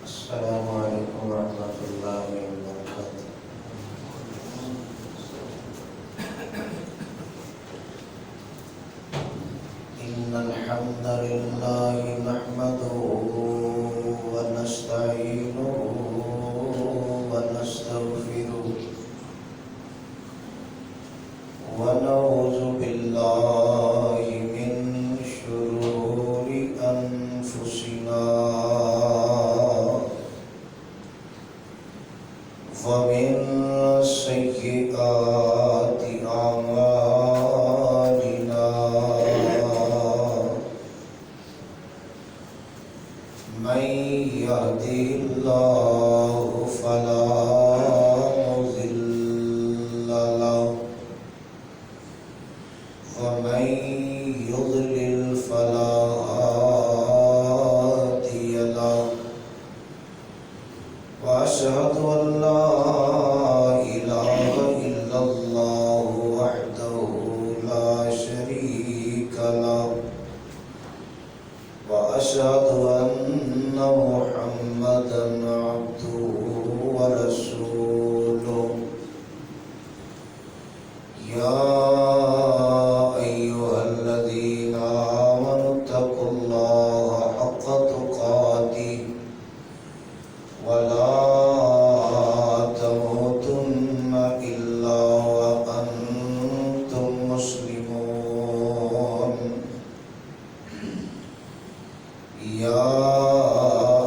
السلام عليكم ورحمة الله وبركاته. إن الحمد لله نحمده ونستعينه ونستغفره ونعوذ بالله من شرور أنفسنا ومن سيئات أعمالنا من يهده الله فلا مضل له ومن يضلل فلا هادي له وأشهد أن لا إله إلا الله وحده لا شريك له وأشهد أن محمدا عبده ورسوله يا أيها الذين آمنوا اتقوا الله حق تقاته ولا تموتن إلا وأنتم مسلمون يا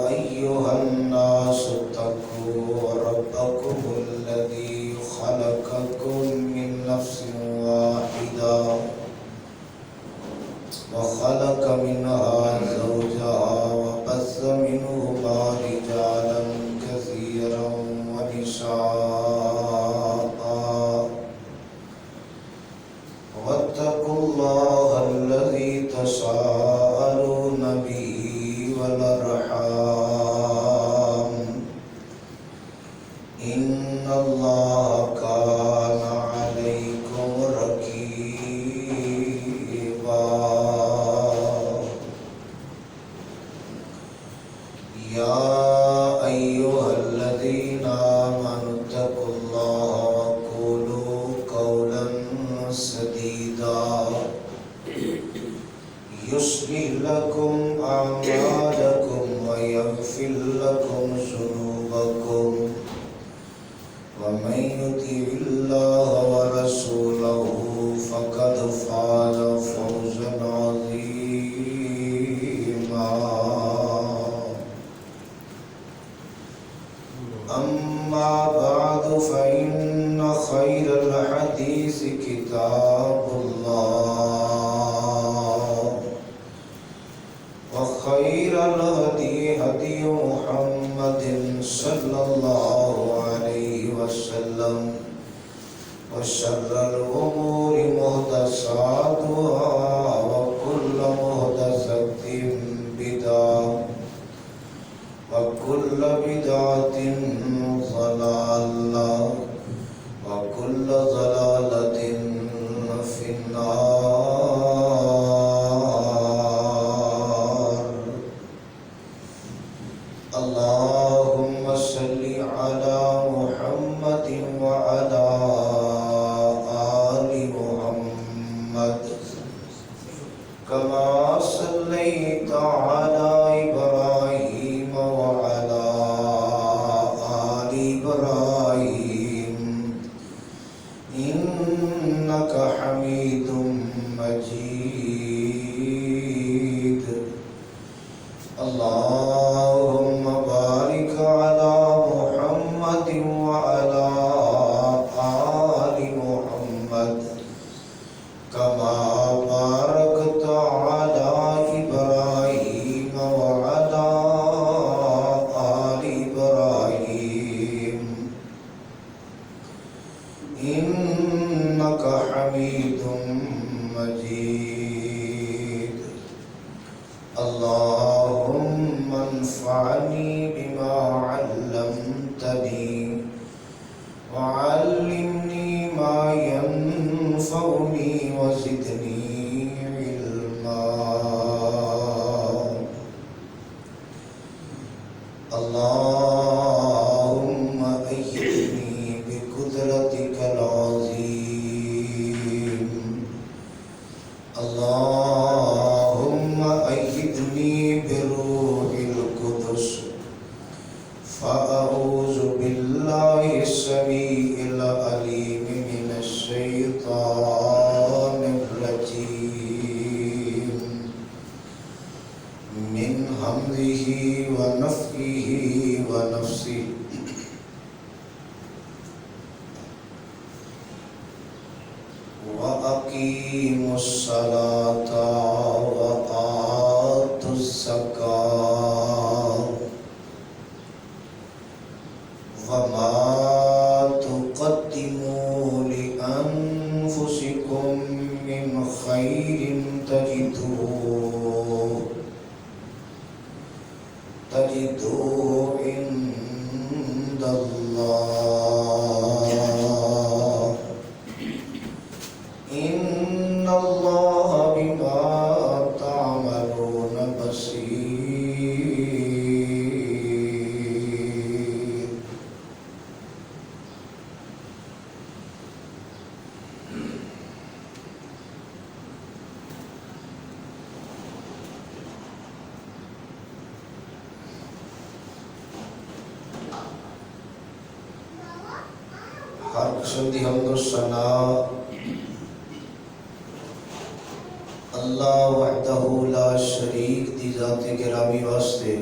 أيها الناس اتقوا ربكم الذي خلقكم من نفس واحدة وخلق منها زوجها وبث منهما رجالا كثيرا ونساء واتقوا الله الذي تساءلون به والأرحام إن الله كان عليكم رقيبا يا أيها الذين آمنوا اتقوا الله وقولوا قولا سديدا يصلح لكم أعمالكم ويغفر لكم ذنوبكم ومن يطع الله ورسوله فقد فاز فوزا عظيما أما بعد فإن خير الحديث كتاب الله وخير الهدي هدي محمد صلى الله عليه وسلم وشر الأمور محدثاتها وكل محدثة بدعة وكل بدعة ضلالة وكل ضلالة في النار. اللهم صل على محمد وعلى آل محمد كما صليت على إبراهيم وعلى أعوذ بالله السميع العليم من الشيطان الرجيم من همزه ونفخه ونفثه وأقيموا الصلاة وآتوا الزكاة وما تقدموا لأنفسكم من خير تجدوه عند الله إن الله بما تعملون بصير. ہر قسم دی حمد و ثنا اللہ وحدہ لا شریک دی ذات گرامی واسطے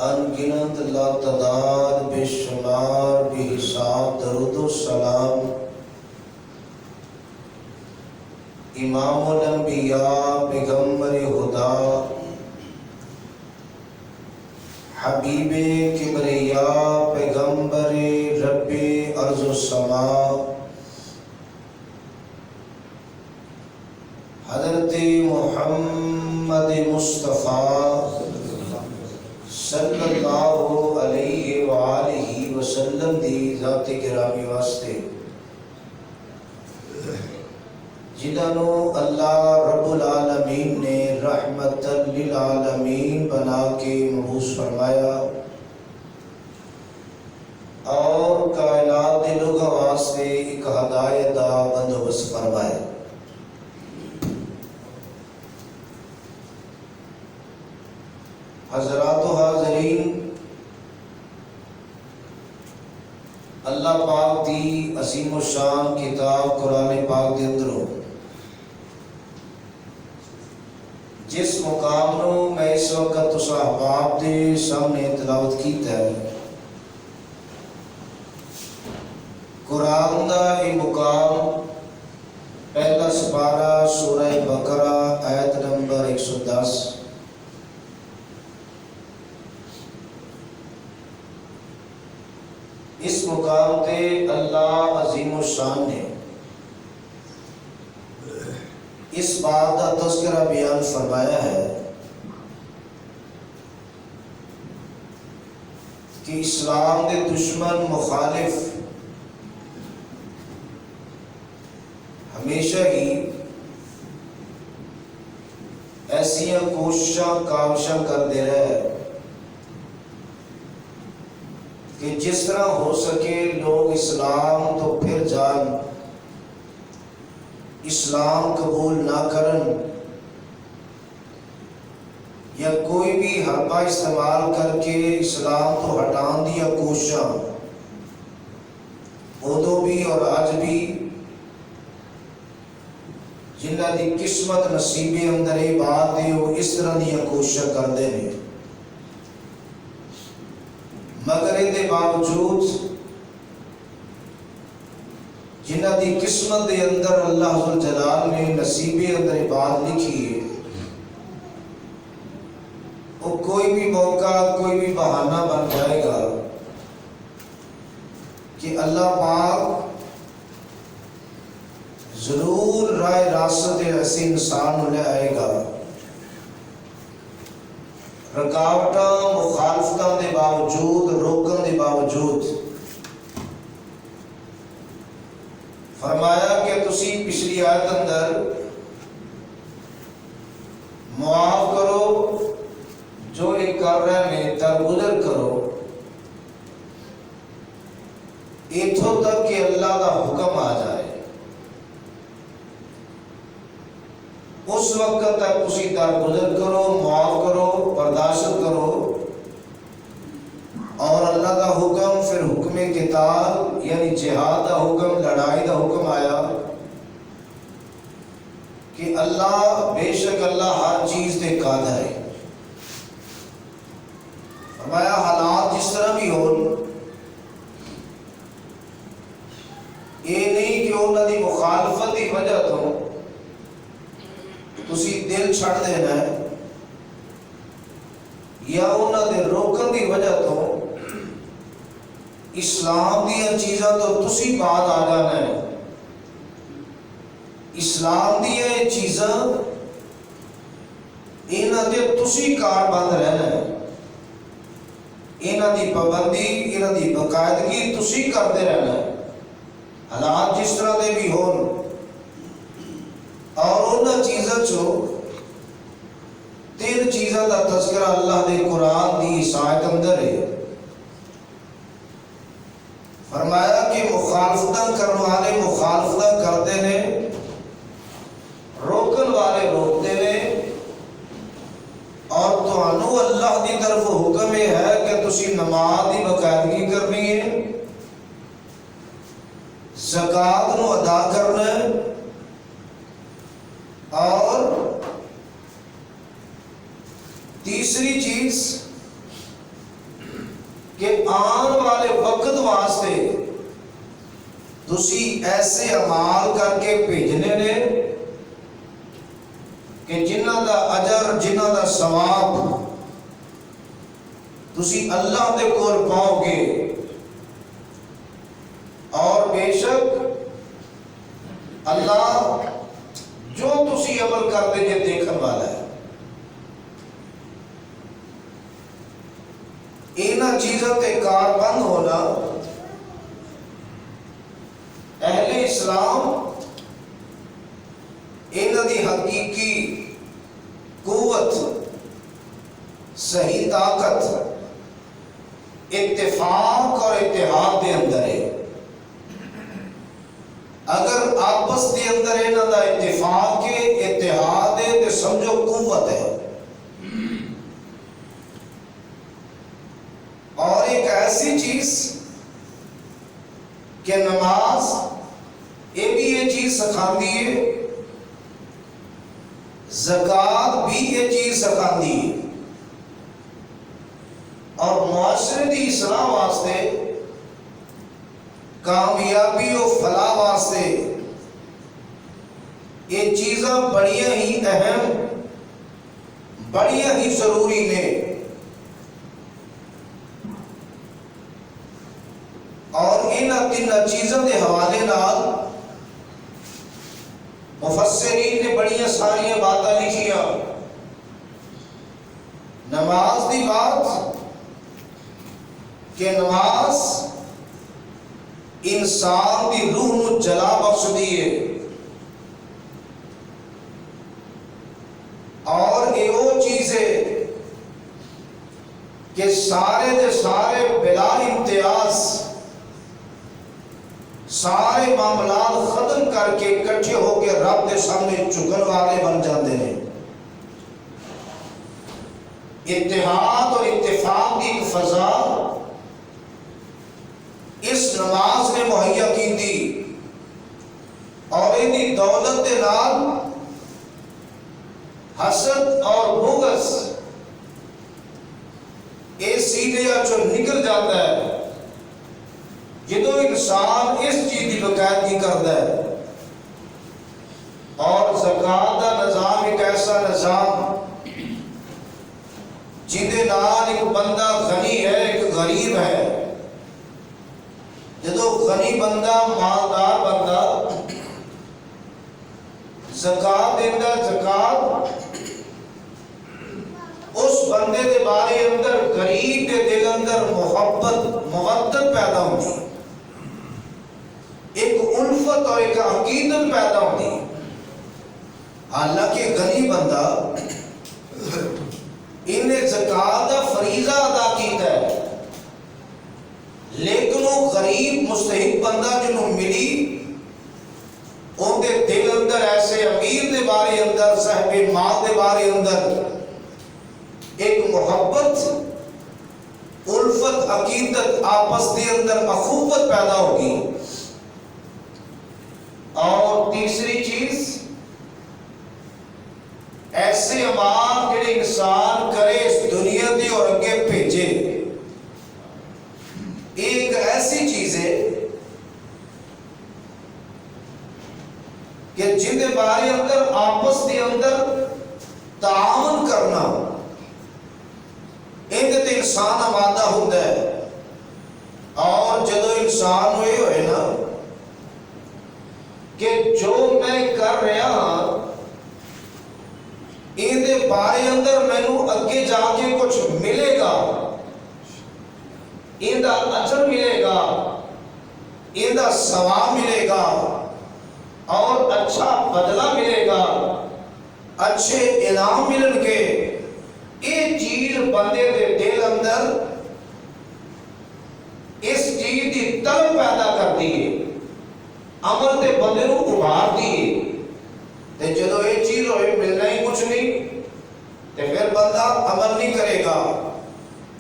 انگنت لا تعداد بے شمار بے حساب درود و سلام امام الانبیاء پیغمبر خدا حبیب کبریا پیغمبر رب ارض و سما حضرت محمد مصطفیٰ صلی اللہ علیہ وآلہ وسلم دی ذات گرامی واسطے جنہوں اللہ رب العالمین نے رحمت للعالمین بنا کے مبعوث فرمایا اور کائنات کے لوگوں واسطے ایک ہدایت دا بندوبست فرمایا. حضرات و حاضرین، اللہ پاک دی عظیم و شان کتاب قرآن پاک دے اندروں جس مقام نو میں اس وقت تسا احباب دے سامنے تلاوت کیتا ہے، قرآن دا یہ مقام پہلا سپارہ سورہ بقرہ آیت نمبر 110. اس مقام تے اللہ عظیم و شان نے اس بات کا تذکرہ بیان فرمایا ہے کہ اسلام کے دشمن مخالف ہمیشہ ہی ایسیاں کوششاں کاوشاں کرتے رہے کہ جس طرح ہو سکے لوگ اسلام تو پھر جان، اسلام قبول نہ کرن یا کوئی بھی حربہ استعمال کر کے اسلام تو ہٹان دیا کوششاں ادو بھی اور آج بھی جنہ دی قسمت نصیبے اندر یہ بات ہے وہ اس طرح دیا کوششاں کرتے ہیں، مگر دے باوجود جنہ دی قسمت دے اندر اللہ ذوالجلال نے نصیبے اندر بات لکھی ہے، وہ کوئی بھی موقع کوئی بھی بہانہ بن جائے گا کہ اللہ پاک ضرور رائے راست ایسے انسان لے آئے گا. رکاوٹاں مخالفتاں دے باوجود، روکن دے باوجود فرمایا کہ تسی پچھلی آیت اندر معاف کرو جو ایک کر رہے ہیں، درگزر کرو ایتھوں تک کہ اللہ کا حکم آ جائے. اس وقت تک تسی درگزر کرو، معاف کرو، برداشت کرو اللہ دا حکم، پھر حکم قتال یعنی جہاد دا حکم، لڑائی دا حکم آیا کہ اللہ بے شک اللہ ہر چیز دے قادر ہے۔ فرمایا حالات جس طرح بھی ہو، یہ نہیں کہ انہوں دی مخالفت کی وجہ تو تسی دل چھڑ دینا ہے، یا انہوں دے روکن دی وجہ تو اسلام دیا چیزاں تو تسی بعد آ جانا ہے۔ اسلام دیا یہ چیزاں انہوں دے تسی کار بند رہنا ہے، انہوں دی پابندی، انہوں دی باقاعدگی تسی کرتے رہنا ہے، حالات جس طرح دے بھی ہون۔ اور انہوں چیزاں چو تین چیزاں دا تذکرہ اللہ دے قرآن دی عیسائیت اندر ہے۔ فرمایا کہ مخالفتاں کرنے والے مخالفتاں کرتے نے، روکن والے روکتے نے، اور تانوں اللہ دی طرف حکم یہ ہے کہ تسی نماز دی باقاعدگی کرنی ہے، زکوٰۃ نو ادا کرنا ہے، اور تیسری چیز کہ آن والے وقت واسطے تسی ایسے اعمال کر کے بھیجنے نے کہ جنہ دا اجر، جنہ دا ثواب تسی اللہ دے کول پاؤ گے، اور بے شک اللہ جو تسی عمل کرتے جے دیکھن والا ہے۔ اینا چیزوں تے کار بند ہونا اہل اسلام اینا دی حقیقی قوت، صحیح طاقت اتفاق اور اتحاد دے اندر ہے۔ اگر آپس دے اندر اینا دا اتفاق ہے، اتحاد ہے، تو سمجھو قوت ہے۔ اور ایک ایسی چیز کہ نماز یہ بھی یہ چیز سکھاندی ہے، زکوٰۃ بھی یہ چیز سکھاندی ہے، اور معاشرے دی اصلاح واسطے، کامیابی و فلاح واسطے یہ چیزاں بڑیاں ہی اہم، بڑیاں ہی ضروری نے۔ اور ان تین چیزوں کے حوالے نال مفسرین نے بڑی ساری باتیں لکھیاں۔ نماز دی بات کہ نماز انسان دی روح نو جلا بخش دیے، اور یہ وہ چیز ہے کہ سارے دے سارے بلا امتیاز سارے معاملات ختم کر کے اکٹھے ہو کے رب دے سامنے جھکن والے بن جاتے ہیں۔ اتحاد اور اتفاق کی فضا اس نماز نے مہیا کی تھی، اور ان دولت کے نال حسد اور بغض یہ سیدھے چو نکل جاتا ہے جدو انسان اس چیز کی باقاعدگی کرتا ہے۔ اور زکوٰۃ کا نظام ایک ایسا نظام جہدے نال ایک بندہ غنی ہے، ایک غریب ہے۔ جدو غنی بندہ، مالدار بندہ زکوٰۃ دیتا، زکوٰۃ اس بندے دے بارے اندر، غریب دے دل اندر محبت، مودت پیدا ہوتی، ایک الفت اور ایک عقیدت پیدا ہوتی۔ حالانکہ غنی بندہ انہیں زکوٰۃ کا فریضہ ادا کیتا ہے، لیکن وہ غریب مستحق بندہ جنہوں ملی، ان کے دل اندر ایسے امیر دے بارے اندر، صاحب مال دے بارے اندر ایک محبت، الفت، عقیدت آپس کے اندر اخوت پیدا ہوگی. اور تیسری چیز ایسے اعمال جڑے انسان کرے اس دنیا دی اور اگے بھیجے. ایک ایسی چیز ہے کہ جن دے بارے اندر آپس دے اندر تعاون کرنا اندر تے انسان آمادہ ہوتا ہے. اور جدو انسان ہوئے نا کہ جو میں کر رہا ہاں اندر بارے اندر مینوں اگے جا کے کچھ ملے گا، اندر اجر ملے گا، اندر ثواب ملے گا اور اچھا بدلہ ملے گا، اچھے انعام ملن گے. یہ چیز بندے دے دل اندر اس چیز کی طلب پیدا کرتی ہے، عمل دے بندے نو ابھارتی ہے. تے جدو یہ چیز ہوئے ملنا ہی کچھ نہیں تے پھر بندہ عمل نہیں کرے گا،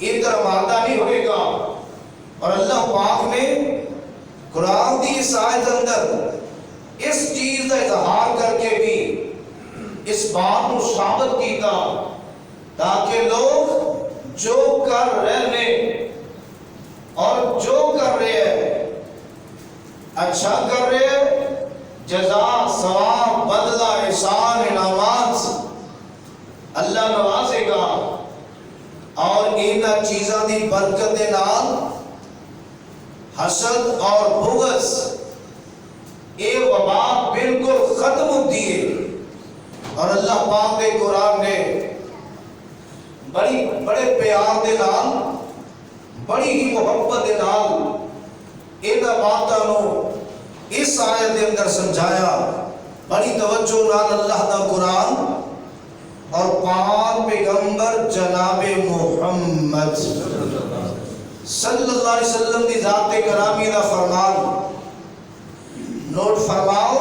ادھر مادہ نہیں ہوئے گا. اور اللہ پاک نے قرآن کی اس آیت اندر اس چیز کا اظہار کر کے بھی اس بات کو ثابت کیتا تاکہ لوگ جو کر رہے ہیں اور جو کر رہے ہیں اچھا کر رہے ہیں، جزا ثواب بدلہ احسان انعامات اللہ نوازے گا. اور ان چیزاں دی برکت دے نال حسد اور بغض یہ وبا بالکل ختم ہوتی ہے. اور اللہ پاک دے قرآن نے بڑے پیار دے نال بڑی ہی محبت دے نال ان باتاں نو اس آیت کے اندر سمجھایا. بڑی توجہ نال اللہ دا قرآن اور پاک پیغمبر جناب محمد صلی اللہ علیہ وسلم دی ذات کرامی دا فرمان نوٹ فرماؤ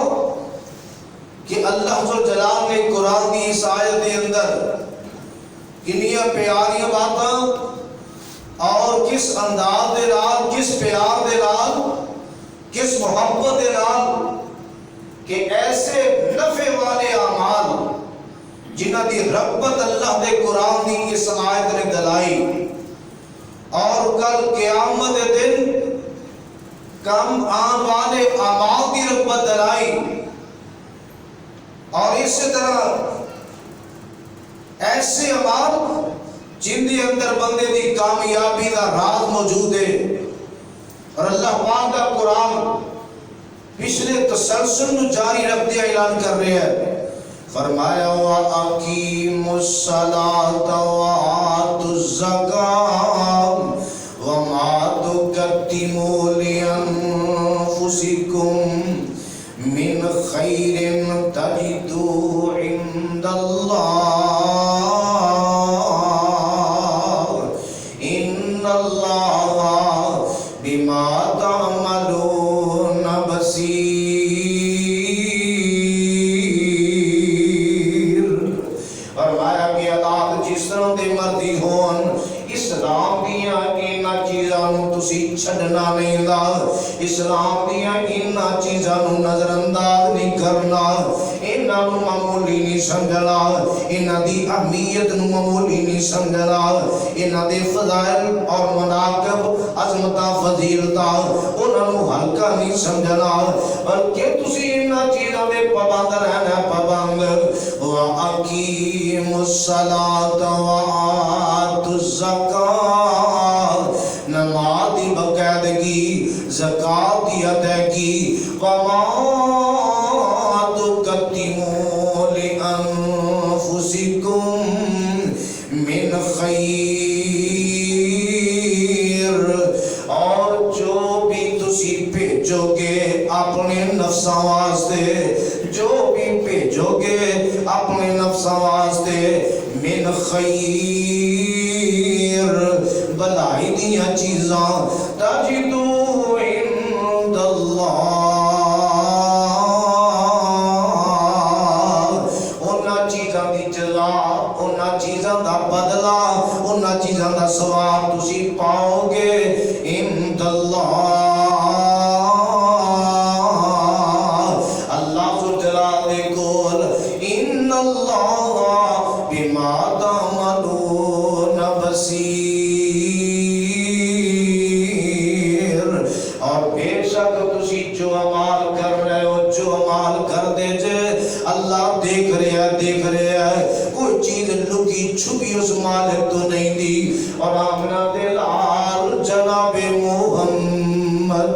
کہ اللہ جل جلال نے قرآن کی اس آیت کے اندر کنیاں پیاریاں باتاں اور کس انداز دے نال، کس پیار دے نال، کس محبت دے نال کہ ایسے نفع والے اعمال جنہ دی رغبت اللہ دے قرآن کی اس آیت نے دلائی. اور کل قیامت دن کم آن والے اعمال کی رغبت دلائی. اور اسی طرح ایسے اعمال جن کے اندر بندے دی کامیابی کا راز موجود ہے. اور اللہ پاک کا قرآن پچھلے تسلسل کو جاری رکھتے اعلان کر رہے ہیں. فرمایا وَأَقِيمُوا الصَّلَاةَ وَآتُوا الزَّكَاةَ وَمَا تُقَدِّمُوا لِأَنفُسِكُم مِّنْ خَيْرٍ تَجِدُوهُ عِندَ اللَّهِ إِنَّ اللَّهَ بِمَا تَعْمَلُونَ بَصِيرٌ. فرمایا کہ اللہ جس طرح دے مرضی ہون اسلام دیاں اینا چیزاں نو تسی چھڑنا نہیں دا، اسلام دیاں اینا چیزاں نو نظر انداز نہیں کرنا، اینا نو معمولی نہیں سمجھنا، اینا دی اہمیت نو معمولی نہیں سمجھنا، اینا دے فضائل اور مناقب عظمتہ فضیلتہ انہاں نو ہلکا نہیں سمجھنا، بلکہ تسی اینا چیزاں دے پابند رہنا پابند. وَأَقِيمُوا الصَّلَاةَ وَآتُوا الزَّكَاةَ نماز دی باقاعدگی، زکوٰۃ دی ادائیگی. وَمَا تُقَدِّمُوا لِأَنفُسِكُم مِّنْ خَيْرٍ اور جو بھی تسی بھیجو گے اپنے نفساں واسطے، جو بھی بھیجو گے اپنے نفساں واسطے، من خیر بلائی دیاں چیزاں تجدو عند اللہ، انہاں چیزاں دی جزا، انہاں چیزاں دا بدلہ، انہاں چیزاں دا سواب تسی پاؤ گے عند اللہ ذوالجلال دے کول ان اللہ بما تعملون بصیر اور بے شک تسی جو عمال کر رہے ہو جو عمال کر دے جے اللہ دیکھ رہے ہیں کوئی چیز لکی چھپی اس مالک تو نہیں دی اور آمنہ دلال جناب محمد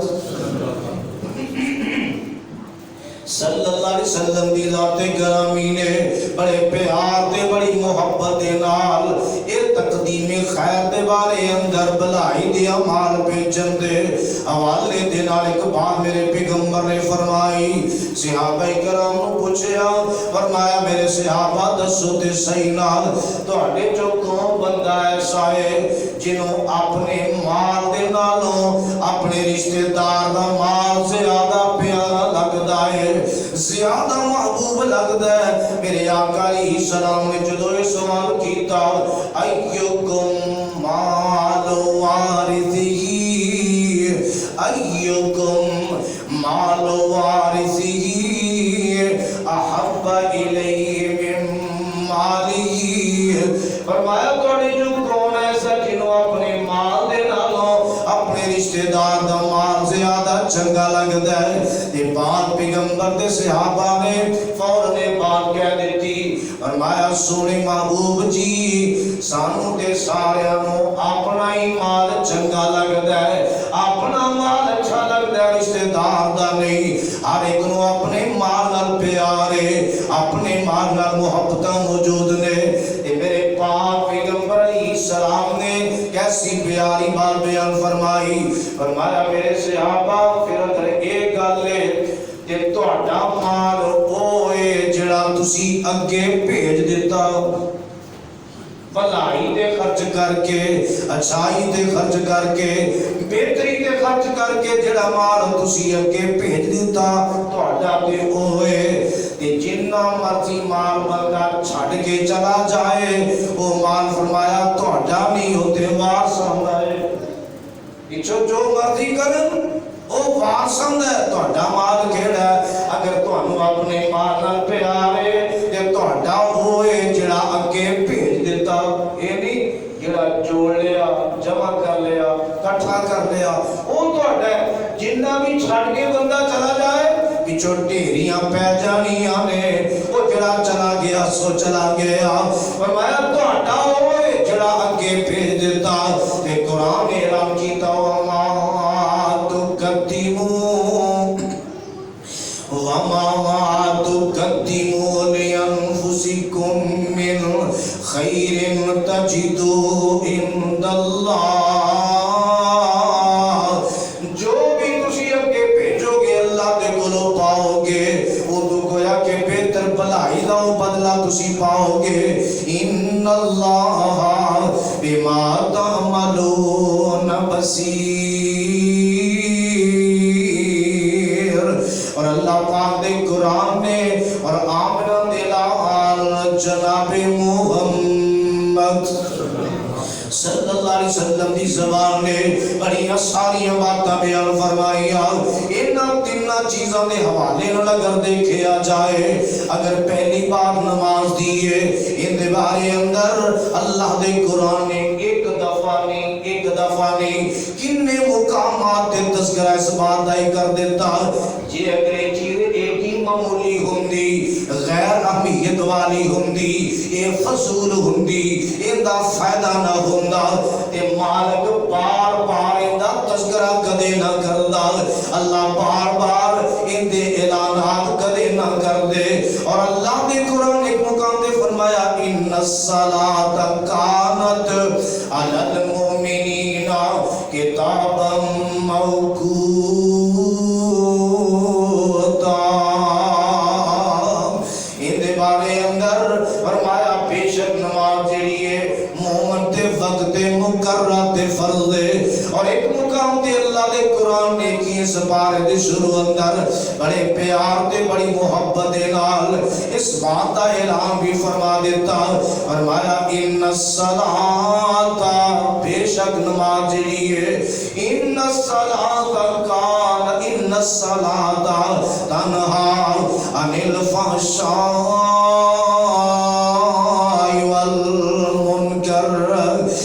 صلی اللہ علیہ وسلم دی ذات گرامی نے بڑے پیار دے بڑی محبت دے نال اے تقدیم خیر دے بارے اندر بلائی دے عمال بیچن دے حوالے دے نال ایک بات میرے پیغمبر نے فرمائی صحابہ کرام نو پوچھیا فرمایا میرے صحابہ دسو تے صحیح نال تواڈے جو کون بندہ ایسا ہے جنوں اپنے مال دے نالوں اپنے رشتہ دار دا مال زیادہ پیارا لگدا ہے زیادہ محبوب لگدا ہے میرے آقا علیہ السلام نے جدو یہ سوال کیتا ایوکم مال وارثی ایوکم مال وارثی احب الیہ من مالی فرمایا توڑے جو کون ایسا جنہوں اپنے مال دے نالوں اپنے رشتہ دار دا مال زیادہ چنگا لگدا ہے یہ بات پیغمبر دے صحابہ نے فوراً بات کہہ دیتی فرمایا سونے محبوب جی سانوں تے سارے نو اپنا ہی مال چنگا لگدا ہے اپنا مال اچھا لگدا ہے رشتہ دار دا نہیں ہر ایک نو اپنے مال نال پیار ہے اپنے مال نال محبتاں موجود نے یہ میرے پاک پیغمبر علیہ السلام نے کیسی پیاری بات بیان فرمائی فرمایا میرے صحابہ پھر اگر ایک گل ہے کہ تہاڈا مال اوے جڑا تسی اگے بھیج دیتا بھلائی دے خرچ کر کے اچھائی دے خرچ کر کے بہتری دے خرچ کر کے جڑا مال تسی اگے بھیج دیتا تہاڈا تے اوے تے جنہ مرضی مال بندہ چھڈ کے چلا جائے وہ مال فرمایا تہاڈا نہیں ہوتے وارث ہوندا ہے پچھو جو مرضی کرن او وارث ہے تہاڈا مال کیڑا ہے اگر تانوں اپنے مال نال پیار ہے تے تہاڈا ہوئے جڑا اگے بھیج دیتا اے نہیں جڑا جوڑ لیا جمع کر لیا اکٹھا کر لیا او تہاڈا جنہ بھی چھڈ کے بندہ چلا جائے پچھو ڈھیریاں پہ جانیاں نے او جڑا چلا گیا سو چلا گیا فرمایا تہاڈا ہوئے جڑا اگے بھیج دیتا تے قرآن نے اعلان کیتا وما تقدموا لأنفسكم من خير تجدوا عند اللہ جو بھی تسی اگے بھیجو گے اللہ دے کولوں پاؤ گے وہ تو گویا کہ بہتر بھلائی دا بدلہ تسی پاؤ گے ان اللہ بما تعملون بصیر اور اللہ پاک دے قرآن نے اور آمنہ دلال جناب محمد صلی اللہ علیہ وسلم دی زبان نے بڑی ساریاں باتاں بیان فرمائیاں انہاں تیناں چیزاں دے حوالے نال اگر دیکھیا جائے اگر پہلی بات نماز دی ہے ان دے بارے اندر اللہ دے قرآن نے ایک دفعہ نہیں کنے مقامات تے تذکرہ اس بات دا ہی کر دیتا جے اگر یہ چیز ایک ہی معمولی ہوندی غیر اہمیت والی ہوندی اے فضول ہوندی ان دا فائدہ نہ ہوندا تے مالک بار بار ان دا تذکرہ کدے نہ کردا اللہ بار بار ان دے اعلانات کدے نہ کر دے اور اللہ دے قرآن ایک مقام تے فرمایا ان الصلاۃ کانت علی المؤمنین کتابا موقوتا ان دے بارے اندر فرمایا بے شک نماز جڑی ہے مومن تے وقت مقرر ضرورت فرض ہے اور ایک مقام تے اللہ دے قرآن نے کی سپارے دے شروع اندر بڑے پیار تے بڑی محبت دے نال اس بات کا اعلان بھی فرما دیتا فرمایا ان الصلاۃ بے شک نماز جڑی ہے ان الصلاۃ کان ان الصلاۃ تنہا عن الفحشاء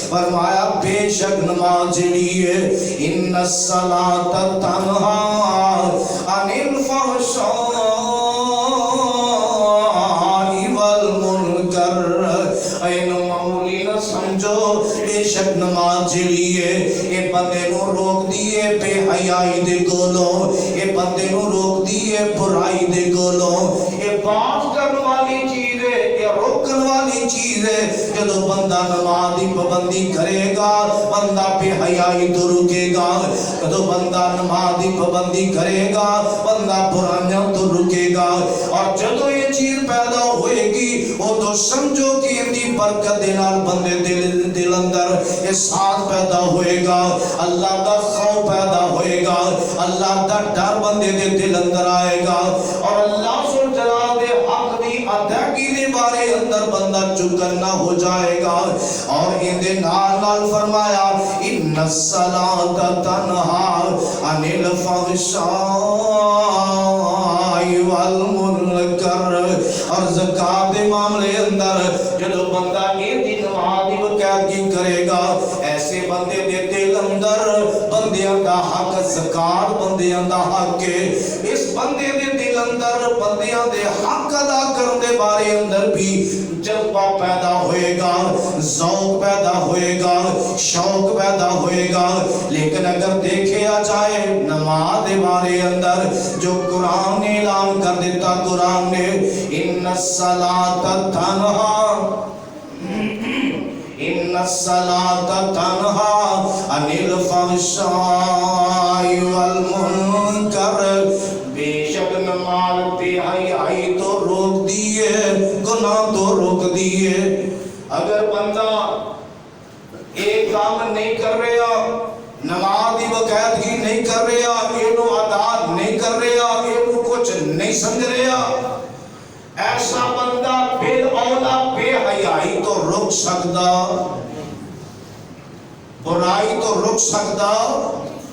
فرمایا بے شک نماز جڑی ہے ان الصلاۃ تنہا عن الفحشاء والمنکر اے معمولی نہ سمجھو بے شک نماز جڑی ہے اے بندے نو روک دیے بے حیائی دے کولوں اے بندے نو روک دیے برائی دے کولوں اے باز کرنے والی چیز ہے اے روکن والی چیز ہے جدو بندہ نماز دی پابندی کرے گا بندہ بے حیائی تو رکے گا جدو بندہ نماز دی پابندی کرے گا بندہ برائیاں تو رکے گا اور جدو یہ چیز پیدا ہوئے گی وہ تو سمجھو کہ اندی برکت دینال بندے دل اندر احساس پیدا ہوئے گا اللہ دا خوف پیدا ہوئے گا اللہ دا ڈر بندے دے دل اندر آئے گا اور اللہ سن جلال دے حق دی ادائیگی دے بارے اندر بندہ چکنا ہو جائے گا اور ان دے نال نال فرمایا ان الصلاۃ تنہا عن الفحشاء والمنکر اور زکات دے معاملے اندر جدو بندہ یہ دی نماز دی باقاعدگی کرے گا ایسے بندے دے دل اندر بندیاں دا حق زکات بندیاں دا حق ہے اس بندے دے دل اندر بندیاں دے حق ادا کرنے دے بارے اندر بھی جذبہ پیدا ہوئے گا ذوق پیدا ہوئے گا شوق پیدا ہوئے گا لیکن اگر دیکھا جائے نماز دے بارے اندر جو قرآن نے اعلان کر دیتا قرآن نے ان الصلاۃ تنہا ان الصلاۃ تنہا عن الفحشاء والمنکر بے شک نماز بے حیائی تو روک دیے گناہ تو روک دیے اگر بندہ ایک کام نہیں کر رہا نماز دی باقاعدگی نہیں کر رہا اینو ادا نہیں کر رہا اینو کچھ نہیں سمجھ رہا ایسا بندہ بالاولا بے حیائی تو رک سکتا برائی تو رک سکتا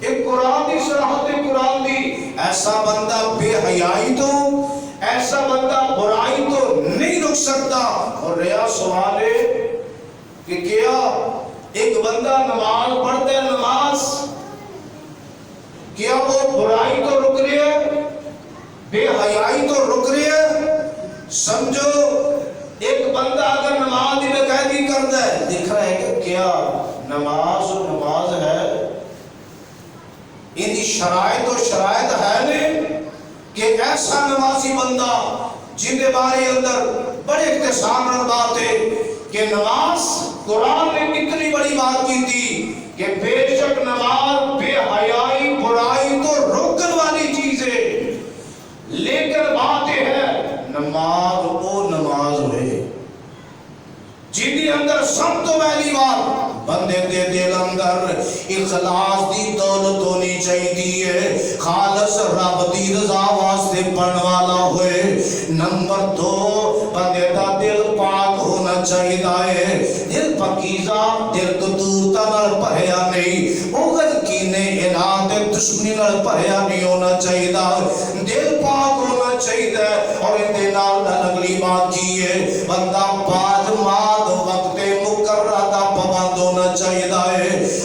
ایک قرآن دی صراحت قرآن دی ایسا بندہ بے حیائی تو ایسا بندہ برائی تو نہیں رک سکتا اور رہا سوال ہے کہ کیا ایک بندہ نماز پڑھتا ہے نماز کیا وہ برائی تو رک رہے ہے بے حیائی تو رک رہے ہے سمجھو ایک بندہ اگر نماز کی باقاعدگی کرتا ہے دیکھ رہا ہے کہ کیا نماز ہے ان کی شرائط و شرائط ہے نہیں کہ ایسا نمازی بندہ جن کے بارے اندر بڑے اختصار بات ہے کہ نماز قرآن نے اتنی بڑی بات کی تھی کہ بے شک نماز بے حیائی برائی تو روکن والی چیز ہے لیکن بات یہ ہے نماز وہ نماز ہوئے جن کے اندر سب تو پہلی بات بندے دے دل اندر اخلاص دی دولت ہونی چاہیے خالص رب دی رضا واسطے پڑھنے والا ہوئے نمبر 2 بندے دا دل پاک ہونا چاہیے دل پاکیزہ دل کدورتا نال بھریا نہیں بغض کینے اناد دشمنی نال بھریا نہیں ہونا چاہیے دل پاک ہونا چاہیے اور ان دے نال اگلی بات کی ہے بندہ بعد ماد وقت مقررہ دا پابند ہونا چاہیے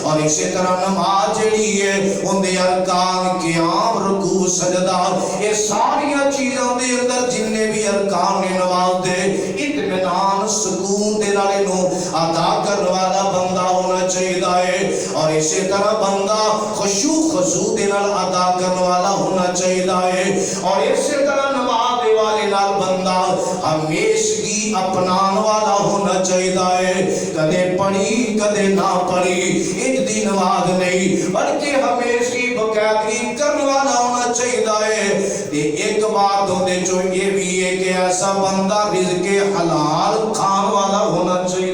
اور اسی طرح نماز جڑی ہے ان دے ارکان قیام رکوع سجدہ یہ ساری چیزاں دے اندر جن نے بھی ارکان نے نماز دے اطمینان سکون دے نال نو ادا کرنے والا بندہ ہونا چاہیے اور اسی طرح بندہ خشوع خضوع دے نال ادا کرنے والا ہونا چاہیے اور اسی طرح نماز دے والے نال بندہ ہمیشگی اپنان والا ہونا چاہیے کدے پڑھی کدے نہ پڑھی ایک دی نماز نہیں بلکہ ہمیشگی باقاعدگی کرنے والا ہونا چاہیے ایک بات ہونے جو یہ بھی ہے کہ ایسا بندہ رزق حلال کھان والا ہونا چاہیے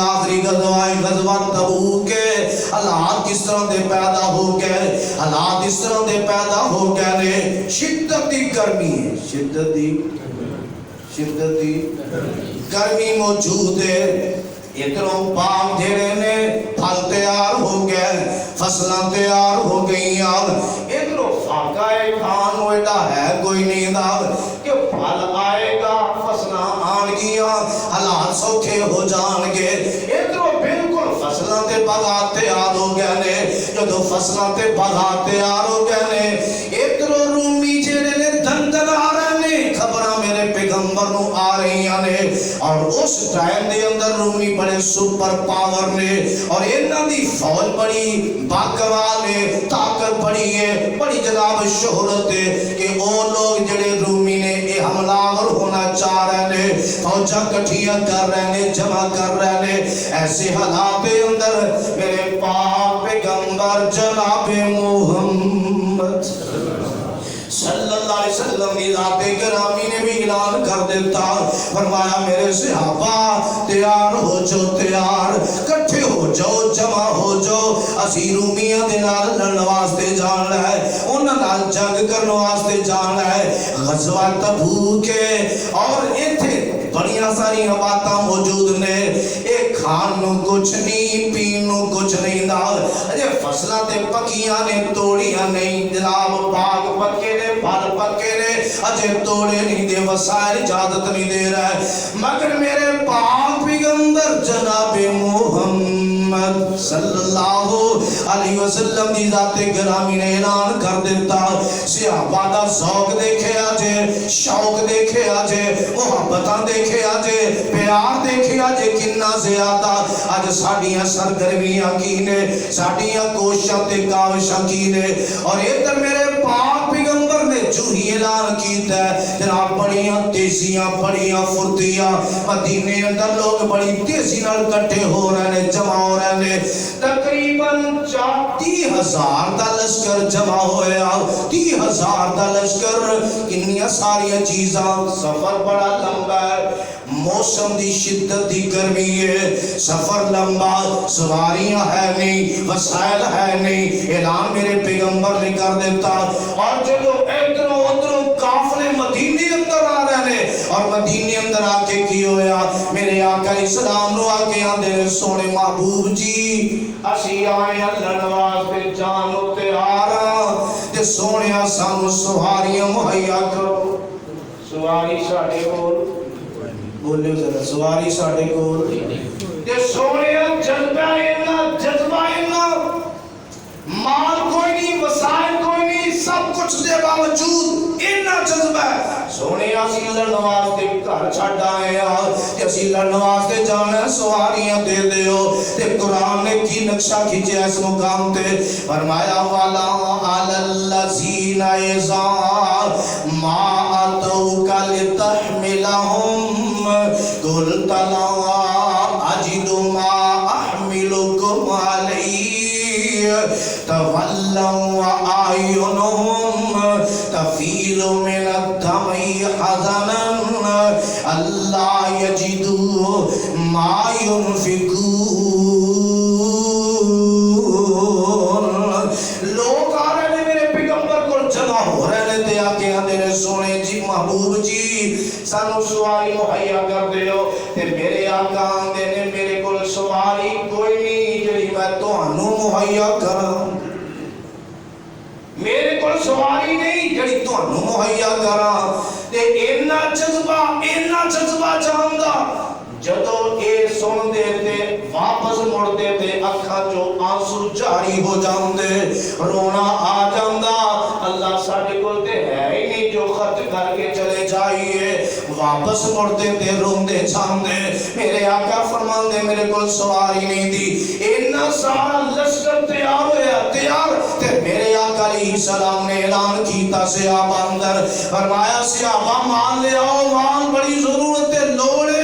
آخری غزوہ تبوک ہے، حالات کس طرح دے پیدا ہو گئے، حالات اس طرح دے پیدا ہو گئے نے، شدت دی گرمی ہے، شدت دی گرمی موجود ہے، ادھروں باغ جڑے نے پھل تیار ہو گئے، فصلاں تیار ہو گئی، ادھروں فاقہ کھان ہوئیٹا ہے کوئی نہیں دا کہ پھل آئے گا، فصلاں آن گیا، حالات سوکھے ہو جان گے، ادھروں بالکل فصلاں تے باغات تیار ہو گئے نے، جدو فصلاں تے باغات تیار ہو گئے نے، ادھروں رومی جڑے نے دندن آ رہے نے، خبراں میرے پیغمبر نو آ رہی نے، اور اس ٹائم دے اندر رومی بڑے سپر پاور نے، اور انہاں دی فوج بڑی باقوال ہے، طاقت بڑی ہے، بڑی جناب شہرت ہے کہ وہ لوگ جڑے رومی نے یہ حملہ آور ہونا چاہ رہے نے، فوجاں کٹھیاں کر رہے نے، جمع کر رہے نے، ایسے حالات کے اندر میرے پاک پیغمبر جناب محمد صلی اللہ علیہ وسلم کی ذات گرامی نے بھی اعلان کر دیتا، فرمایا میرے صحابہ تیار ہو جو، تیار کٹھے ہو جاؤ، جمع ہو جاؤ، اسی رومیاں دے نال لڑن واسطے جانا ہے، انہاں نال جنگ کرنے واسطے جانا ہے، غزوہ تبوک ہے، اور ایتھے بڑیاں ساری باتاں موجود نے، ایک کھان نو کچھ نہیں، پین نو کچھ نہیں، اجے فصلاں تے پکیاں نے، توڑیاں نہیں، جناب باغ پکے نے، پھل پکے نے، اجے توڑے نہیں دے، وسائل اجازت نہیں دے رہا ہے، مگر میرے پاک پیغمبر جناب محمد صلی اللہ علیہ وسلم دی ذات گرامی نے اعلان کر دیتا، صحابہ دا ذوق دیکھے آجے، شوق دیکھے آجے، محبتاں دیکھے آجے، پیار دیکھے آجے، کننا زیادہ آج ساڑیاں سرگرمیاں کی نے، ساڑیاں کوشاں تے کاوشاں کی نے، اور ادھر میرے پاک پیغمبر نے جو ہی اعلان کیتا ہے، جناب بڑیاں تیزیاں، بڑیاں فرتیاں، مدینے اندر لوگ بڑی تیزی نال کٹھے ہو رہے نے، جمع ہو رہے نے، تقریباً 30,000 دا لشکر جمع ہویا، 30,000 دا لشکر، کنیاں ساریاں چیزاں، سفر بڑا لمبا ہے، موسم دی شدت دی گرمی ہے، سفر لمبا، سواریاں ہے نہیں، وسائل ہے نہیں، اعلان میرے پیغمبر نے کر دیتا، اور جدو ادھروں ادھروں کافلے مدینے اندر آ رہے ہیں، اور مدینے اندر آ کے کی ہویا، میرے آقا اسلام نو آگے آندے سونے محبوب جی اسی آئے اللہ نواز پہ جانو تیارا تے سونے سانو سواریاں مہیا کرو، سواری ساڑھے کول بولے ذرا، سواری ساڑھے کول تے سونے جذبہ اینا مال کوئی نہیں، وسائل کوئی نہیں، سب کچھ دے باوجود اینا جذبہ ہے، سونے اسی لڑن واسطے گھر چھڈ آئے تے اسی لڑن واسطے جانا، سواریاں دے دیو، تے قرآن نے کی نقشہ کھینچے اس مقام تے، فرمایا والا علی الذین اذا ما اتوک لتحملهم قلت لا اجد ما احملکم علیہ تولوا وأعينهم تفيض من الدمع حزنا ألا يجدوا ما ينفقون، لوگ آ رہے ہیں میرے پیغمبر کو جمع ہو رہے ہیں تے آکے آندے نے سونے جی محبوب جی سانو سواری مہیا کر دیو، تے میرے آقا آندے نے میرے کو سواری کوئی نہیں جڑی میں تانوں مہیا کراں، میرے کو سواری نہیں جڑی تانوں مہیا کراں، تے اینا جذبہ جاندا جدو اے سن دے تے واپس مڑ دے تے اکھاں جو آنسو جاری ہو جاندے، رونا آ جاندا، اللہ ساڈے کول تے ہے ہی نہیں جو خرچ کر کے چلے جائیے، واپس مڑ دے تے روندے جاندے، میرے آقا فرماندے میرے کول سواری نہیں دی، اینا سارا لشکر تیار ہویا، تیار تے میرے آقا علیہ السلام نے اعلان کیتا صحابہ اندر، فرمایا صحابہ مال لے آؤ، مال بڑی ضرورت ہے، لوڑے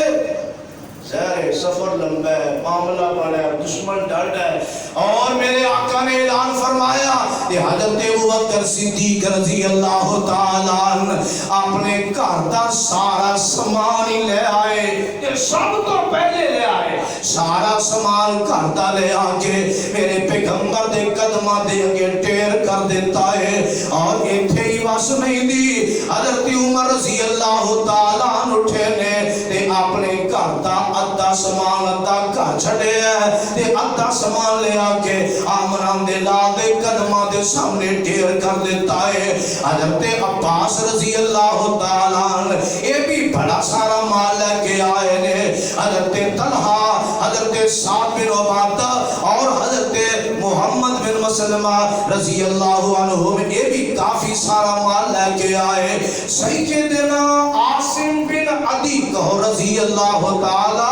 سفر لمبا ہے، معاملہ بڑا ہے، دشمن ڈر ہے، اور میرے آقا نے اعلان فرمایا کہ حضرت ابوبکر صدیق رضی اللہ تعالیٰ عنہ اپنے گھر دا سارا سامان ہی لے آئے، یہ سب تو پہلے لے آئے، سارا سامان گھر دا لے آ کے میرے پیغمبر دے قدماں دے اگے ٹیر کر دیتا ہے۔ اور ایتھے ہی بس نہیں دی، حضرت عمر رضی اللہ تعالیٰ عنہ اٹھے نے تے اپنے گھر دا ادھا سامان ادھا گھر چھڑے ہے تے ادھا سامان لے آ کے آمنان دے لال دے قدماں دے سامنے ڈھیر کر دیتا ہے۔ حضرت عباس رضی اللہ تعالیٰ عنہ یہ بھی بڑا سارا مال لے کے آئے نے، حضرت طلحہ، حضرت سعد بن عبادہ اور حضرت محمد بن مسلمہ رضی اللہ عنہ یہ بھی کافی سارا مال لے کے آئے۔ سیدنا عاصم بن عدی کہو رضی اللہ تعالی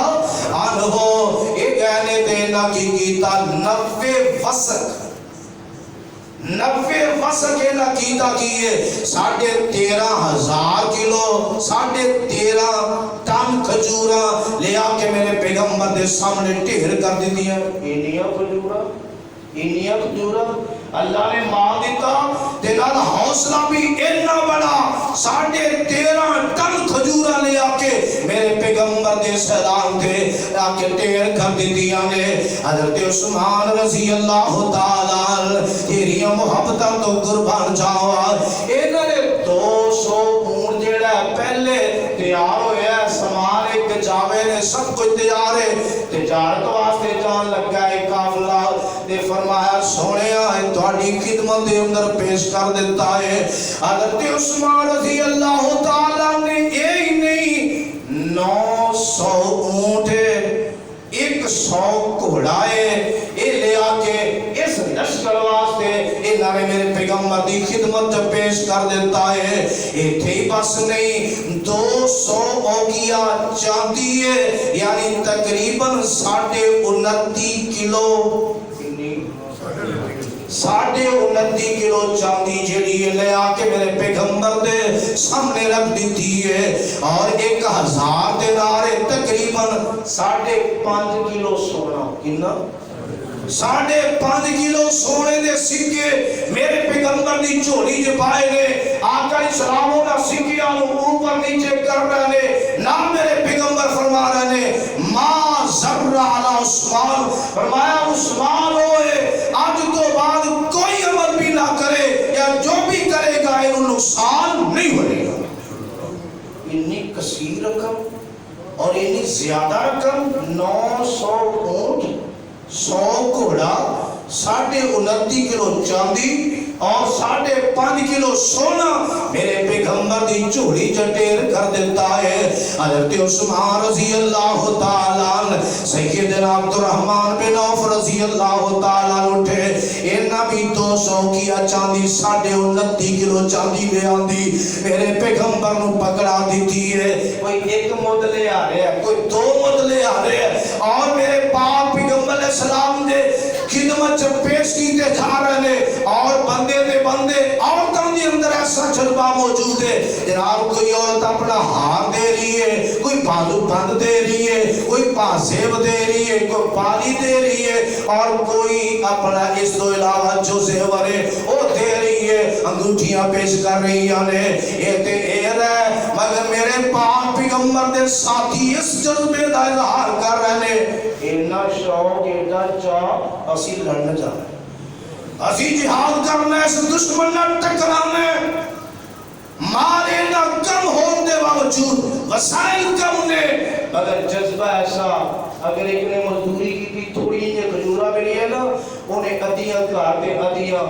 عنہ یہ کہنے دینا کی کیتا 90 وسق کے نقیدہ کیے، 13,500 کلو 13.5 ٹن کھجورا لے آ کے میرے پیغمبر دے سامنے ڈھیر کر دی دیا۔ انیا کھجورا اللہ نے مال دیتا تیرا حوصلہ بھی اتنا بڑا، 13.5 ٹن کھجورا لے آ کے میرے پیغمبر دے سلام دے آ کے ٹیر کر دی دیا نے۔ حضرت عثمان رضی اللہ تعالیٰ تیری محبتہ تو قربان جاوا، انہوں نے 200 اونٹ جڑا پہلے تیار ہویا ہے، سامان ایک جاوے نے سب کچھ تیار ہے، تجارت واسطے جان لگا ہے قافلہ نے فرمایا سونے آئے تھوڑی خدمت دے اندر پیش کر دیتا ہے۔ حضرت عثمان رضی اللہ تعالیٰ نے یہ نہیں 900 اونٹ 100 گھوڑائے یہ لے آ کے اس لشکر واسطے انہوں نے میرے پیغمبر دی خدمت پیش کر دیتا ہے۔ یہ تھی بس نہیں 200 اوگیا چاندی ہے، یعنی تقریباً 29.5 کلو 29.5 کلو چاندی جیڑی لے آ کے میرے پیغمبر دے سامنے رکھ دیتی ہے، اور 1000 دینار تقریباً 5.5 کلو سونا، کنا 5.5 کلو سونے دے سکے میرے پیغمبر دی جھولی جو پائے نے۔ آقا اسلاموں کا سکیاں اوپر نیچے کر رہے نے، نہ میرے پیغمبر فرما رہے نے ما ذرہ علی عثمان، فرمایا عثمان ہوئے آج تو بعد کوئی عمل بھی نہ کرے یا جو بھی کرے گا انہوں نقصان نہیں ہوئے گا۔ اتنی کثیر رقم اور اتنی زیادہ رقم، 900 اونٹ 100 گھوڑا 29.5 کلو چاندی اور 5.5 کلو سونا میرے پیغمبر دی جھولی چٹیر کر دیتا ہے۔ حضرت عثمان رضی اللہ تعالیٰ عنہ سیدنا عبد الرحمن بن عوف رضی اللہ تعالیٰ اٹھے، انہاں بھی 200 کیا چاندی 29.5 کلو چاندی لے آندی میرے پیغمبر نو پکڑا دیتی ہے۔ کوئی ایک مد لے آ رہے ہیں، کوئی 2 مد لے آ رہے ہیں، اور میرے پاک پیغمبر علیہ السلام دے خدمت جب پیش کیتے جا رہے ہیں، اور بندے دے بندے عورتوں دے اندر ایسا جذبہ موجود ہے، جناب کوئی عورت اپنا ہار دے رہی ہے، کوئی بازو بند دے رہی ہے، کوئی پاسیب دے رہی ہے، کوئی پانی دے رہی ہے، اور کوئی اپنا اس تو علاوہ جو زیور ہے وہ دے رہی ہے، انگوٹھیاں پیش کر رہی ہیں۔ یہ تے ایر ہے، مگر میرے پاک پیغمبر دے ساتھی اس جذبے دا اظہار کر رہے ہیں، اینا شوق اینا چاہ اسی لڑنا جانا ہے، اسی جہاد کرنا ہے، اس دشمن نہ ٹکرانا ہے۔ مال اینا کم ہونے دے باوجود وسائل کم نے، مگر جذبہ ایسا، اگر ایک نے مزدوری کی تھی تھوڑی یہ کھجورا ملی ہے نا، انہیں عدیاں کارتے عدیاں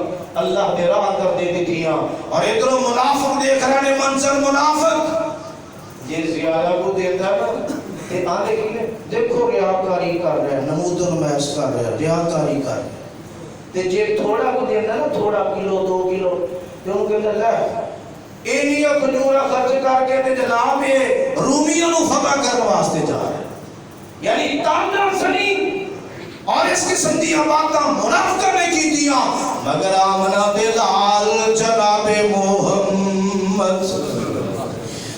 اللہ دے راہ کر دے دیتیاں، اور ادھر منافق دیکھ رہے ہیں منظر منافق یہ زیادہ کو دیتا ہے نا، کہ آنے کی دیکھو ریاکاری کر رہے ہیں، نمود نمائش کر رہے ہیں، ریاکاری کر رہے ہیں، تے جے تھوڑا کو دینا نا، تھوڑا کلو 2 کلو جو ان کے اندر ہے اینیا کھجورا خرچ کر کے تے جناب یہ رومیوں نو فتح کرنے واسطے جا رہے ہیں، یعنی تانا سنی اور اس قسم دیا باتاں منافقہ نے کی دیا، مگر آمنہ دلال جناب محمد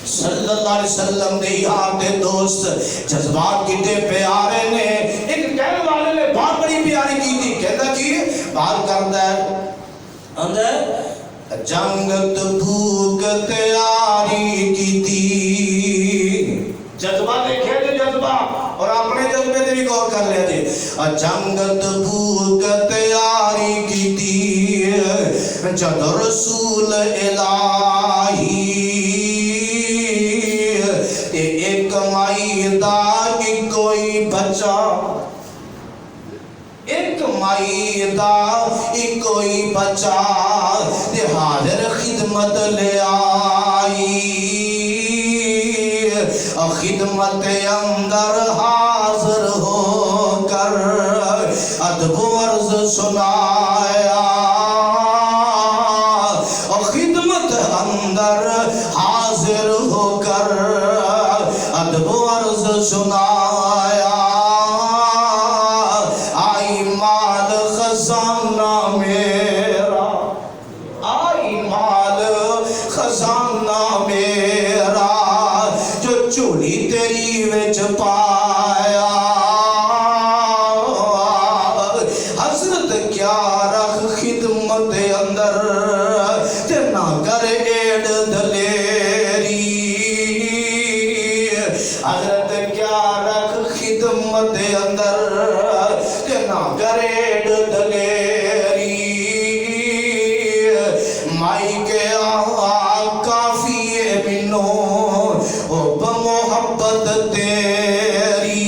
صلی اللہ اللہ علیہ وسلم دے یار دے دوست جذبات کتے پیارے نے ایک کہنے والے نے بہت بڑی پیاری کی تھی کہتا کی بات کرتا ہے اندر جنگت بھوک تیاری کی تھی جذبہ دیکھے تھے جذبہ اور اپنے جذبے دے بھی غور کر لیا تھے جنگت بھوک تیاری کی تھی جد رسول الہی ایک مائدہ کی کوئی بچہ ایک مائدہ کی کوئی بچہ حاضر خدمت لے آئی خدمت اندر حاضر ہو کر ادب و عرض سنایا خدمت اندر حاضر ہو کر ادب و عرض سنایا آئی مال خزانہ میرا آئی مال خزانہ میرا چولی تیری وچ پایا حضرت کیا رکھ خدمت اندر تے نہ کر ایڈ دلیری حضرت کیا رکھ خدمت اندر تے نہ کر ایڈ دلیری مائی کے کافی بنو محبت تیری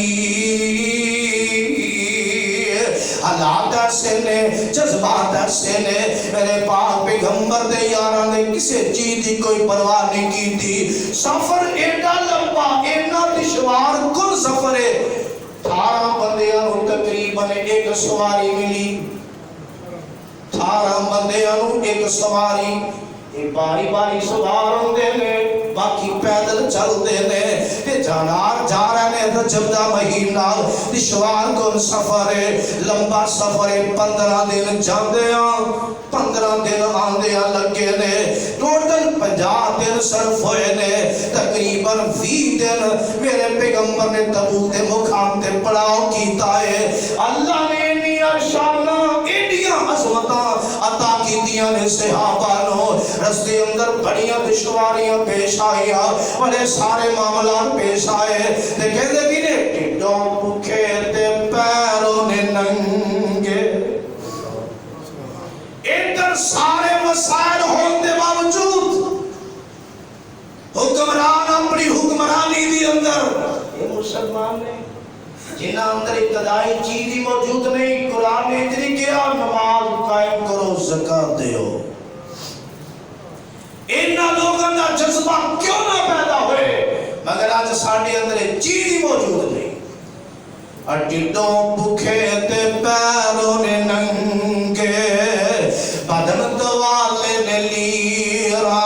حالات سے نے جذبات سے نے میرے پاک پیغمبر دے یاران نے کسے چیز دی کوئی پرواہ نہیں کی تھی سفر ایڈا لمبا ایڈا دشوار کل سفر ہے 18 بندیاں نو تقریباً ایک سواری ملی 18 بندیاں نو ایک سواری باری باری سوار ہوندے نے باقی پیدل چل دے نے تے جانار جا رہے نے رجب دا مہینہ دشوار کون سفر ہے لمبا سفر ہے 15 دن جاندے ہاں 15 دن آندے ہاں لگے نے ٹوٹل 50 دن صرف ہوئے نے تقریباً 20 دن میرے پیغمبر نے تبوک دے مقام تے پڑاؤ کیتا ہے اللہ نے انیاں شانہ انیاں عظمتاں عطا کیتیاں نے صحابہ نو رستے اندر بڑیاں دشواریاں پیش آئیاں بڑے سارے معاملات پیش آئے تے کہتے بھی نے ٹھڈوں بھوکے تے پیروں نے ننگے ادھر سارے مسائل ہونے باوجود حکمران اپنی حکمرانی دی اندر یہ مسلمان نے جنہ اندر ابتدائی چیز ہی موجود نہیں قرآن نے اتنی کیا نماز قائم کرو زکاة دیو انہا لوگوں کا جذبہ کیوں نہ پیدا ہوئے مگر آج ساڑھے اندر چیز ہی موجود نہیں اٹھڈوں بکھے تے پیروں نے ننگے بدن دوالے نے لیرا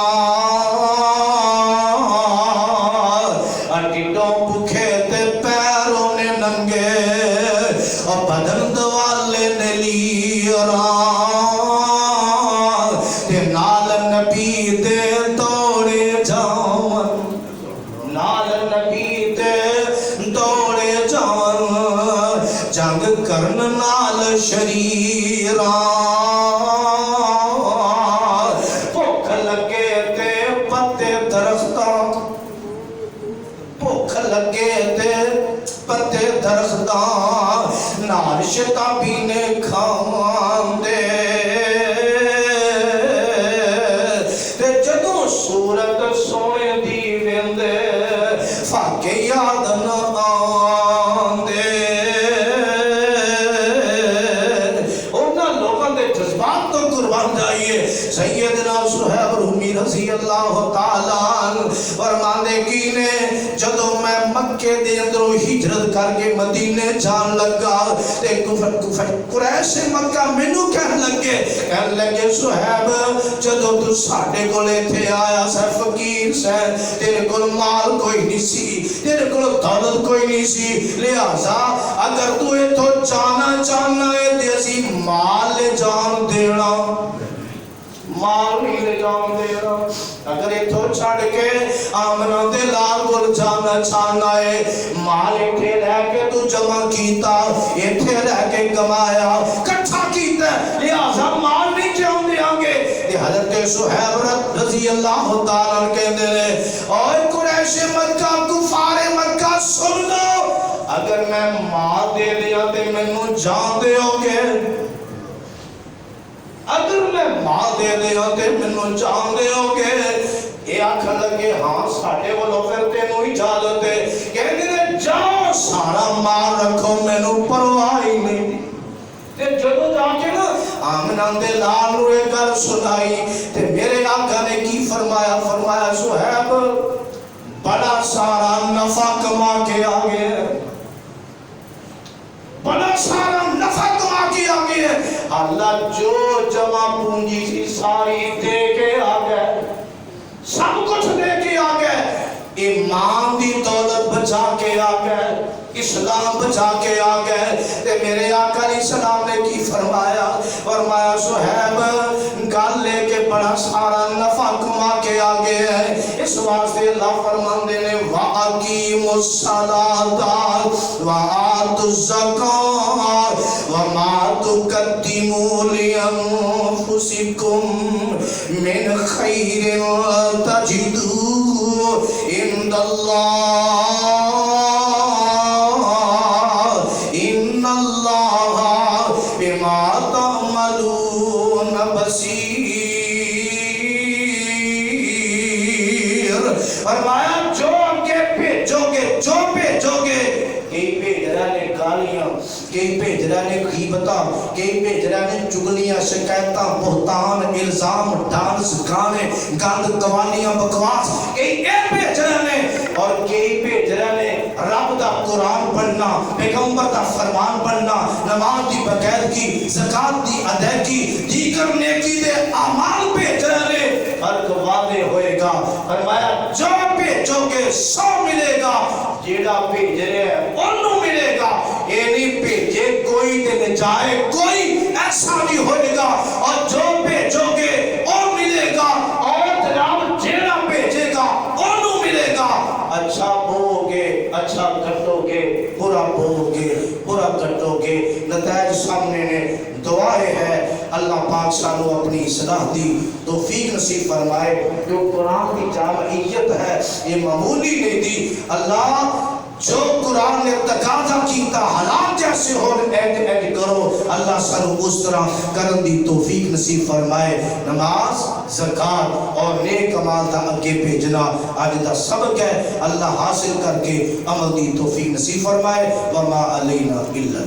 اٹھڈوں بکھے تے پیروں نے ننگے اور بدن دوالے نے لیرا نبی دے توڑے جاون نال نبی دے توڑے جاون جنگ کرن نال شریران بھوک لگے تے پتے درختاں بھوک لگے تے پتے درختاں نال شتابی نے کھان دے صورت سونے دی ویندے فاقے یاد نہ آندے انہاں لوگاں دے جذبات تو قربان جائیے سیدنا صہیب رومی رضی اللہ تعالیٰ فرماندے کی نے جدو میں مکے دے اندروں ہجرت کر کے مدینے جان لگا تے قریش مکہ مینوں کہن لگے صہیب جدو تو ساڈے کولے تھے آیا سے فقیر سے تیرے کول مال کوئی نہیں سی تیرے کول دولت کوئی نہیں سی لہذا اگر تو اے تو جانا ہے تے اسی مال جان دینا مال نہیں لے جاؤں دے رہا اگر اتھو چھڑ کے آمنہ دے لال گل جانا چاہنا ہے مال اتھے رہ کے تو جمع کیتا اتھے رہ کے کمایا کٹھا کیتا لہذا مال نہیں جاؤں دے آنگے یہ حضرت صحیب رضی اللہ تعالیٰ کہتے ہیں اور قریش مکہ کفار مکہ سن لو اگر میں مال دے دیا تے میں جان دے ہوگے اگر میں مال دے دیا تے میں جان دے ہوگے یہ آکھا لگے ہاں ساڑھے وہ لوگ پھر تینوں اجازت ہے کہتے ہیں جاؤ سارا مال رکھو میں نے پرواہی نہیں تے جدو جا کے نا آمنہ دے لال روئے گر سنائی تے میرے آقا نے کی فرمایا فرمایا صحیب بڑا سارا نفع کما کے آگے بڑا سارا نفع کما کے آگے اللہ جو جمع پونجی سی ساری دے کے آگے سب کچھ دے کے آگے ایمان دی دولت بچا کے آگے اسلام بچا کے آگے تے میرے آقا علیہ السلام نے کی فرمایا فرمایا صحیب گال لے کے بڑا سارا نفع کما کے آگے ہے اس واسطے اللہ فرماندے نے وَأَقِيمُوا الصَّلَاةَ وَآتُوا الزَّكَاةَ وَمَا تُقَدِّمُوا لِأَنفُسِكُم مِّنْ خَيْرٍ تَجِدُوهُ عِندَ اللَّهِ إِنَّ اللَّهَ بِمَا تَعْمَلُونَ بَصِيرٌ فرمایا جو کے بھیجو گے کئی بھیج رہے گالیاں کئی بھیج رہے غیبتاں کئی بھیج رہے چگلیاں شکایتاں بہتان الزام ڈانس گانے گند قوالیاں بکواس کئی بھیج رہے اور کئی بھیج رہے رب دا قرآن پڑھنا پیغمبر دا فرمان پڑھنا نماز دی باقاعدگی زکات دی ادائیگی دیگر نیکی دے اعمال بھیج رہے فرق واضح ہوئے گا فرمایا جو بھیجو گے سو ملے گا جیڑا بھیج رہے ہیں انہوں ملے گا یہ نہیں بھیجے کوئی دے جائے کوئی ایسا نہیں ہوئے گا اور جو بھیجو گے وہ ملے گا اور جناب جیڑا بھیجے گا انہوں ملے گا اچھا بو گے اچھا کٹو گے برا بو گے برا کٹو گے نتائج سامنے نے دعائیں ہے اللہ پاک سانو اپنی صلاح دی توفیق نصیب فرمائے جو قرآن کی جامعیت ہے یہ معمولی نہیں دی اللہ جو قرآن نے تقاضا کیتا حالات جیسے ہو ایڈ کرو اللہ سانو اس طرح کرن دی توفیق نصیب فرمائے نماز زکات اور نیک عمال دا اگے بھیجنا آج دا سبق ہے اللہ حاصل کر کے عمل دی توفیق نصیب فرمائے وما علینا الا